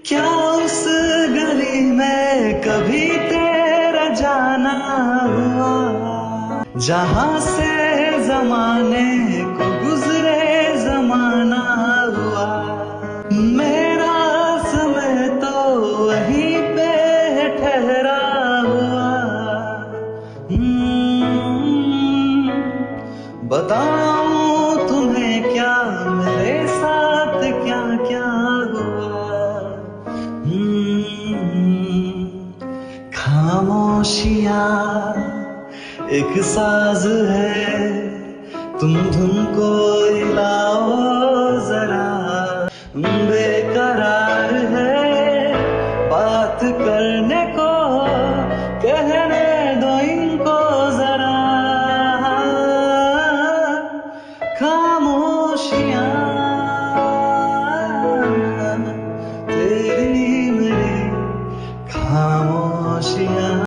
क्या उस गली में कभी तेरा जाना हुआ, जहां से जमाने को गुजरे जमाना हुआ। मेरा समय तो वहीं पे ठहरा हुआ। बताऊं तुम्हें क्या मेरे साथ क्या क्या हुआ। खामोशियां एक साज है, तुम धुन को हिलाओ जरा। बेकरार है बात करने को, कहने दो इनको जरा। खामोशियां तेरी मेरी खामोशियां।